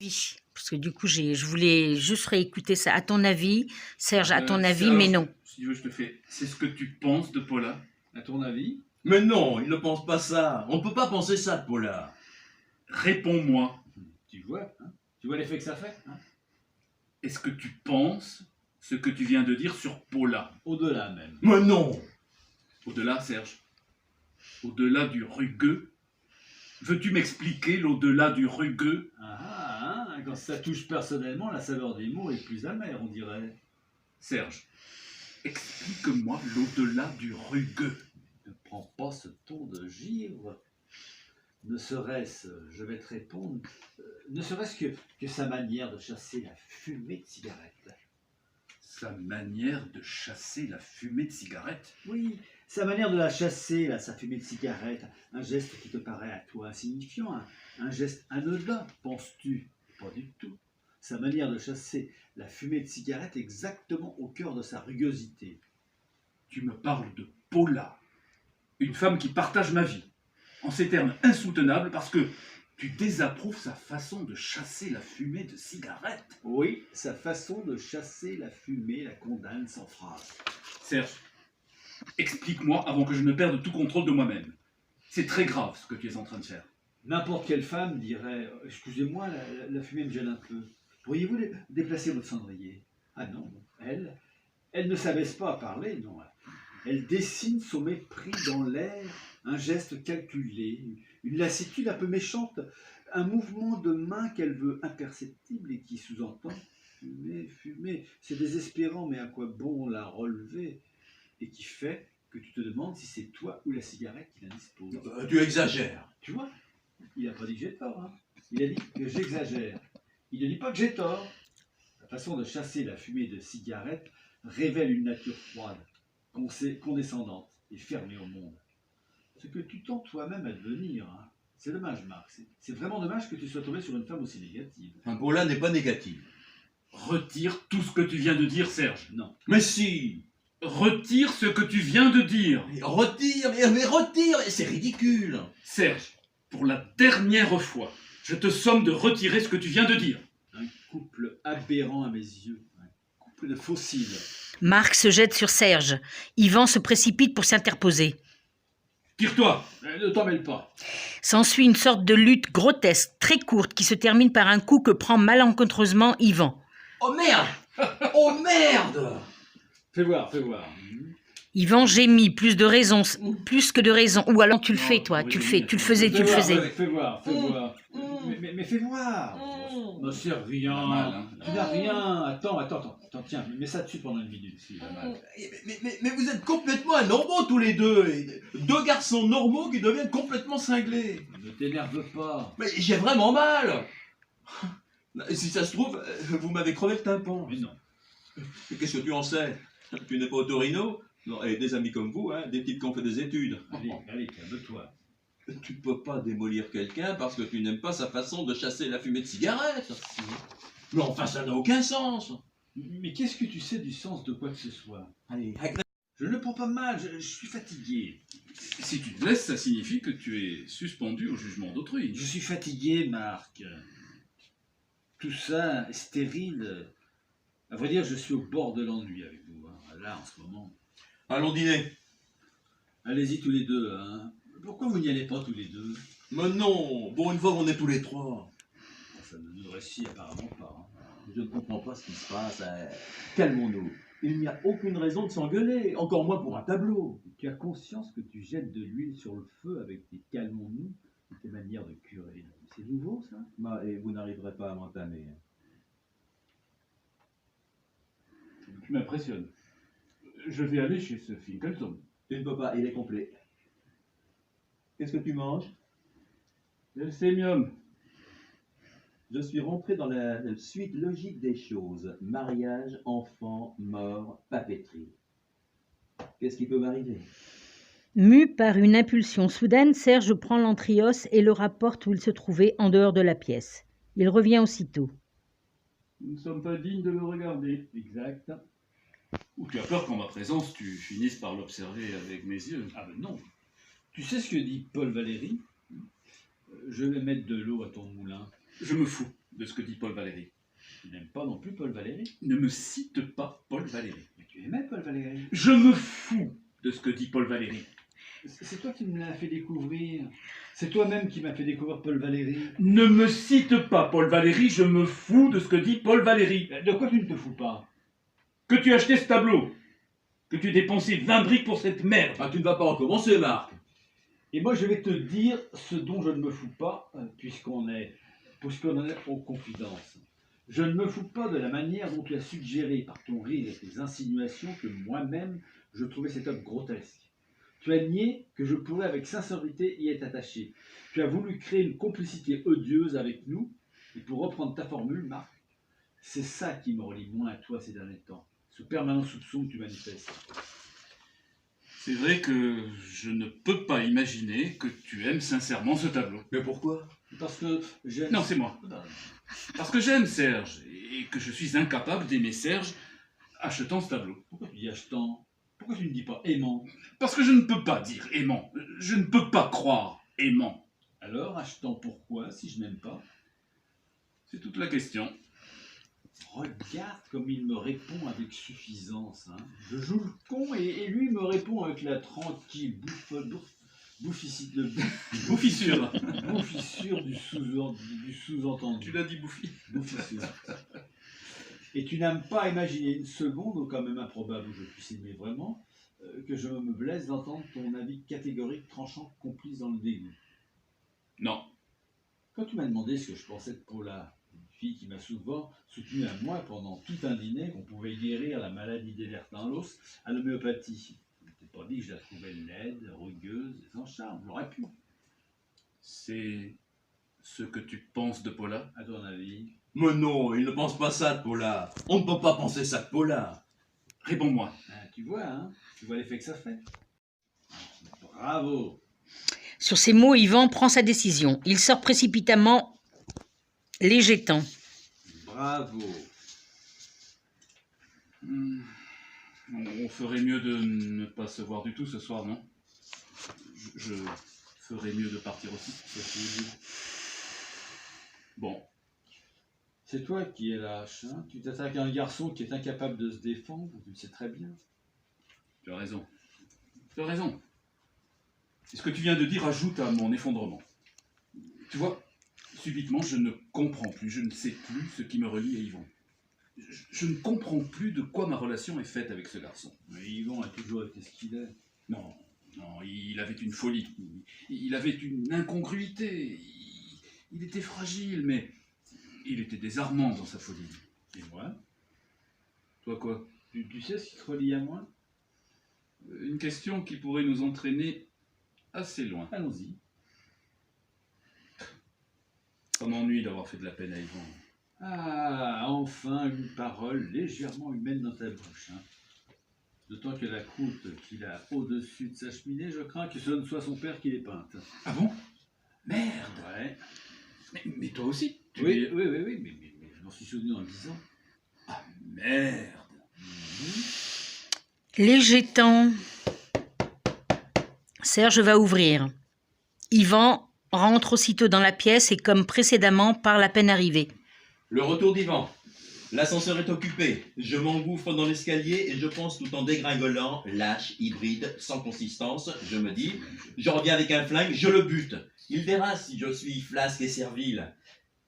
Oui, parce que du coup, je voulais juste réécouter ça. À ton avis, Serge, à ton avis, Alors, mais non. Si tu veux, je te fais. C'est ce que tu penses de Paula, à ton avis? Mais non, il ne pense pas ça. On ne peut pas penser ça de Paula. Réponds-moi. Tu vois, hein? Tu vois l'effet que ça fait, hein? Est-ce que tu penses ce que tu viens de dire sur Paula? Au-delà même. Mais non. Au-delà, Serge? Au-delà du rugueux? Veux-tu m'expliquer l'au-delà du rugueux? Quand ça touche personnellement, la saveur des mots est plus amère, on dirait. Serge, explique-moi l'au-delà du rugueux. Ne prends pas ce ton de givre. Ne serait-ce, je vais te répondre, ne serait-ce que sa manière de chasser la fumée de cigarette. Sa manière de chasser la fumée de cigarette? Oui, sa manière de la chasser, là, sa fumée de cigarette, un geste qui te paraît à toi insignifiant, un geste anodin, penses-tu? Pas du tout. Sa manière de chasser la fumée de cigarette exactement au cœur de sa rugosité. Tu me parles de Paula, une femme qui partage ma vie, en ces termes insoutenables parce que tu désapprouves sa façon de chasser la fumée de cigarette. Oui, sa façon de chasser la fumée la condamne sans phrase. Serge, explique-moi avant que je ne perde tout contrôle de moi-même. C'est très grave ce que tu es en train de faire. N'importe quelle femme dirait « Excusez-moi, la fumée me gêne un peu. Pourriez-vous déplacer votre cendrier ?» Ah non, elle ne s'abaisse pas à parler, non. Elle dessine son mépris dans l'air, un geste calculé, une lassitude un peu méchante, un mouvement de main qu'elle veut imperceptible et qui sous-entend « Fumer, fumer, c'est désespérant, mais à quoi bon la relever ?» et qui fait que tu te demandes si c'est toi ou la cigarette qui l'indispose. Tu exagères. Tu vois, il n'a pas dit que j'ai tort, hein. Il a dit que j'exagère. Il ne dit pas que j'ai tort. La façon de chasser la fumée de cigarette révèle une nature froide, condescendante et fermée au monde. Ce que tu tends toi-même à devenir, hein. C'est dommage, Marc. C'est vraiment dommage que tu sois tombé sur une femme aussi négative. Enfin, Paula n'est pas négative. Retire tout ce que tu viens de dire, Serge. Non. Mais si. Retire ce que tu viens de dire. Mais retire, mais retire, c'est ridicule. Serge, pour la dernière fois, je te somme de retirer ce que tu viens de dire. Un couple aberrant à mes yeux. Un couple de fossiles. Marc se jette sur Serge. Yvan se précipite pour s'interposer. Tire-toi. Ne t'en mêle pas. S'ensuit une sorte de lutte grotesque, très courte, qui se termine par un coup que prend malencontreusement Yvan. Oh merde. Oh merde. Fais voir, fais voir. Yvan gémit, plus que de raison. Ou alors tu le fais, toi, oui, tu le oui, fais, oui. tu le faisais, tu le faisais. Fais voir, fais voir. Mais fais voir. Non, c'est rien. Pas mal, hein. Tu n'as rien. Attends, tiens, mets ça dessus pendant une minute. Si, pas mal. Mais vous êtes complètement anormaux tous les deux. Deux garçons normaux qui deviennent complètement cinglés. Ne t'énerve pas. Mais j'ai vraiment mal. Si ça se trouve, vous m'avez crevé le tympan. Mais non. Qu'est-ce que tu en sais? Tu n'es pas au Torino? Non, et des amis comme vous, hein, des types qui ont fait des études. Allez, calme-toi. Tu peux pas démolir quelqu'un parce que tu n'aimes pas sa façon de chasser la fumée de cigarette. Mais enfin, ça n'a aucun sens. Mais qu'est-ce que tu sais du sens de quoi que ce soit? Allez, Je ne le prends pas mal, je suis fatigué. Si tu te laisses, ça signifie que tu es suspendu au jugement d'autrui. Je suis fatigué, Marc. Tout ça est stérile. À vrai dire, je suis au bord de l'ennui avec vous, hein. Là, en ce moment. allons dîner. Allez-y tous les deux, hein. Pourquoi vous n'y allez pas tous les deux? Mais non, bon, une fois qu'on est tous les trois. Ça ne nous réussit apparemment pas, hein. Je ne comprends pas ce qui se passe. Calmons-nous. Il n'y a aucune raison de s'engueuler, encore moins pour un tableau. Tu as conscience que tu jettes de l'huile sur le feu avec tes calmons-nous et tes manières de curer. C'est nouveau, ça? Bah, et vous n'arriverez pas à m'entamer. Tu m'impressionnes. Je vais aller chez ce Finkelton. Tu ne peux pas, il est complet. Qu'est-ce que tu manges? Le sémium. Je suis rentré dans la suite logique des choses. Mariage, enfant, mort, papeterie. Qu'est-ce qui peut m'arriver? Mu par une impulsion soudaine, Serge prend l'entrios et le rapporte où il se trouvait, en dehors de la pièce. Il revient aussitôt. Nous ne sommes pas dignes de le regarder. Exact. Ou tu as peur qu'en ma présence, tu finisses par l'observer avec mes yeux. Ah ben non. Tu sais ce que dit Paul Valéry? Je vais mettre de l'eau à ton moulin. Je me fous. de ce que dit Paul Valéry. Tu n'aimes pas non plus Paul Valéry. Ne me cite pas Paul Valéry. Mais tu aimais Paul Valéry. Je me fous de ce que dit Paul Valéry. C'est toi qui me l'as fait découvrir. C'est toi-même qui m'as fait découvrir Paul Valéry. Ne me cite pas Paul Valéry, je me fous de ce que dit Paul Valéry. De quoi tu ne te fous pas? Que tu as acheté ce tableau, que tu as dépensé 20 briques pour cette merde. Ah, tu ne vas pas recommencer, Marc. Et moi, je vais te dire ce dont je ne me fous pas, puisqu'on en est aux confidences. Je ne me fous pas de la manière dont tu as suggéré par ton rire et tes insinuations que moi-même, je trouvais cette œuvre grotesque. Tu as nié que je pourrais avec sincérité y être attaché. Tu as voulu créer une complicité odieuse avec nous, et pour reprendre ta formule, Marc, c'est ça qui me relie moins à toi ces derniers temps, ce permanent soupçon que tu manifestes. C'est vrai que je ne peux pas imaginer que tu aimes sincèrement ce tableau. Mais pourquoi? Parce que j'aime... Non, c'est moi. Parce que j'aime Serge et que je suis incapable d'aimer Serge achetant ce tableau. Pourquoi tu dis achetant? Pourquoi tu ne dis pas aimant? Parce que je ne peux pas dire aimant. Je ne peux pas croire aimant. Alors, achetant pourquoi, si je n'aime pas? C'est toute la question. Regarde comme il me répond avec suffisance. Hein. Je joue le con et lui me répond avec la tranquille Bouffissure. bouffissure du sous-entendu. Tu l'as dit bouffi. Bouffissure. Et tu n'as pas imaginé une seconde, ou quand même improbable où je puisse aimer vraiment, que je me blesse d'entendre ton avis catégorique, tranchant, complice dans le dégoût. Non. Quand tu m'as demandé ce que je pensais de Paula, une fille qui m'a souvent soutenu à moi pendant tout un dîner qu'on pouvait guérir la maladie d'Ehlers-Danlos à l'homéopathie, je ne t'ai pas dit que je la trouvais laide, rugueuse et sans charme. J'aurais pu. C'est ce que tu penses de Paula? À ton avis? Mais non, il ne pense pas ça de Paula. On ne peut pas penser ça de Paula. Réponds-moi. Ah, tu vois l'effet que ça fait. Bravo. Sur ces mots, Yvan prend sa décision. Il sort précipitamment, les jetant. Bravo. On ferait mieux de ne pas se voir du tout ce soir, non? Je ferais mieux de partir aussi. Bon. C'est toi qui es lâche. Hein, tu t'attaques à un garçon qui est incapable de se défendre. Tu le sais très bien. Tu as raison. Tu as raison. Et ce que tu viens de dire ajoute à mon effondrement. Tu vois, subitement, je ne comprends plus, je ne sais plus ce qui me relie à Yvan. Je ne comprends plus de quoi ma relation est faite avec ce garçon. Mais Yvan a toujours été ce qu'il est. Non, non, il avait une folie. Il avait une incongruité. Il était fragile, mais il était désarmant dans sa folie. Et moi? Toi quoi? Tu sais ce qui te relie à moi? Une question qui pourrait nous entraîner assez loin. Allons-y. Ça m'ennuie d'avoir fait de la peine à Yvan. Ah, enfin une parole légèrement humaine dans ta bouche. Hein. D'autant que la croûte qu'il a au-dessus de sa cheminée, je crains que ce ne soit son père qui l'ait peinte. Ah bon? Merde! Ouais. Mais toi aussi? Oui, mais je m'en suis souvenu en le disant. Ah merde! Les jetant. Serge va ouvrir. Yvan rentre aussitôt dans la pièce et, comme précédemment, parle à peine arrivé. Le retour d'Yvan. L'ascenseur est occupé. Je m'engouffre dans l'escalier et je pense tout en dégringolant, lâche, hybride, sans consistance. Je me dis, je reviens avec un flingue, je le bute. Il verra si je suis flasque et servile.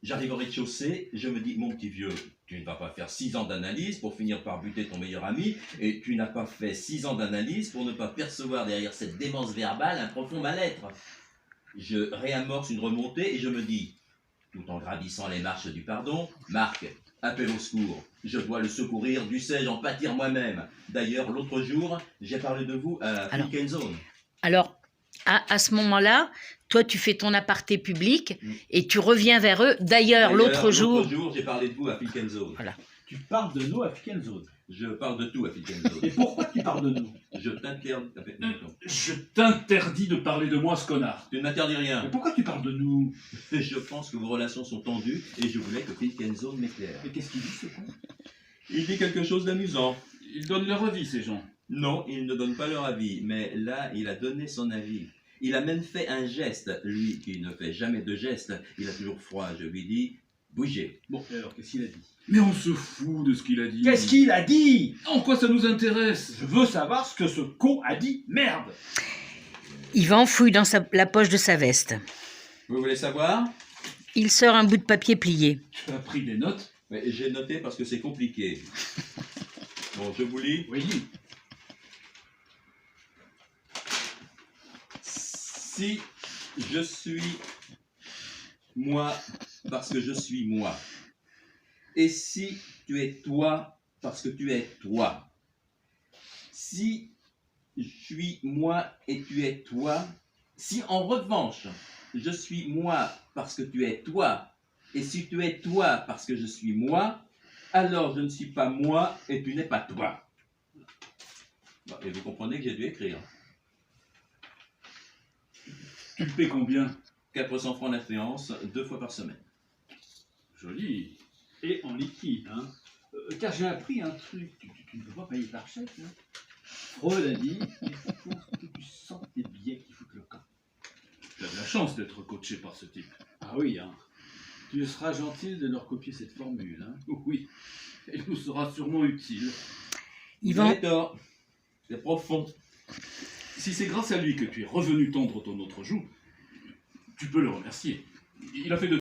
J'arrive au rez-de-chaussée, je me dis, mon petit vieux, tu ne vas pas faire 6 ans d'analyse pour finir par buter ton meilleur ami, et tu n'as pas fait 6 ans d'analyse pour ne pas percevoir derrière cette démence verbale un profond mal-être. Je réamorce une remontée et je me dis, tout en gravissant les marches du pardon, Marc, appelle au secours. Je dois le secourir, dussé-je en pâtir moi-même. D'ailleurs, l'autre jour, j'ai parlé de vous à Zone. Alors, à ce moment-là, toi, tu fais ton aparté public et tu reviens vers eux. D'ailleurs, l'autre jour, j'ai parlé de vous à Zone. Voilà. Tu parles de nous à Zone. Je parle de tout à Zone. Et pourquoi tu parles de nous? Je t'interdis... Je t'interdis de parler de moi, ce connard. Tu ne m'interdis Mais rien. pourquoi tu parles de nous? Je pense que vos relations sont tendues et je voulais que Zone m'éclaire. Mais qu'est-ce qu'il dit, ce con? Il dit quelque chose d'amusant. Ils donnent leur avis, ces gens. Non, ils ne donnent pas leur avis, mais là, il a donné son avis. Il a même fait un geste, lui qui ne fait jamais de geste. Il a toujours froid. Je lui dis, Bougez. Bon, et alors, qu'est-ce qu'il a dit? Mais on se fout de ce qu'il a dit. Qu'est-ce qu'il a dit? En quoi ça nous intéresse? Je veux savoir ce que ce con a dit. Merde! Yvan fouille dans la poche de sa veste. Vous voulez savoir? Il sort un bout de papier plié. Tu as pris des notes? Mais j'ai noté parce que c'est compliqué. Bon, je vous lis. Oui. Si je suis moi parce que je suis moi, et si tu es toi parce que tu es toi, si je suis moi et tu es toi, si en revanche je suis moi parce que tu es toi, et si tu es toi parce que je suis moi, alors je ne suis pas moi et tu n'es pas toi. Bon, et vous comprenez que j'ai dû écrire. Tu paies combien? 400 francs d'influence, 2 fois par semaine. Joli. Et en liquide, hein. Car j'ai appris un truc, tu ne peux pas payer par chèque. Hein. Freud a dit, il faut que tu sentes tes billets qui foutent le camp. Tu as de la chance d'être coaché par ce type. Ah oui, hein. Tu seras gentil de leur copier cette formule. Hein. Oui. Elle nous sera sûrement utile. Vous Yvan, avez tort. C'est profond. Si c'est grâce à lui que tu es revenu tendre ton autre joue, tu peux le remercier. Il a fait de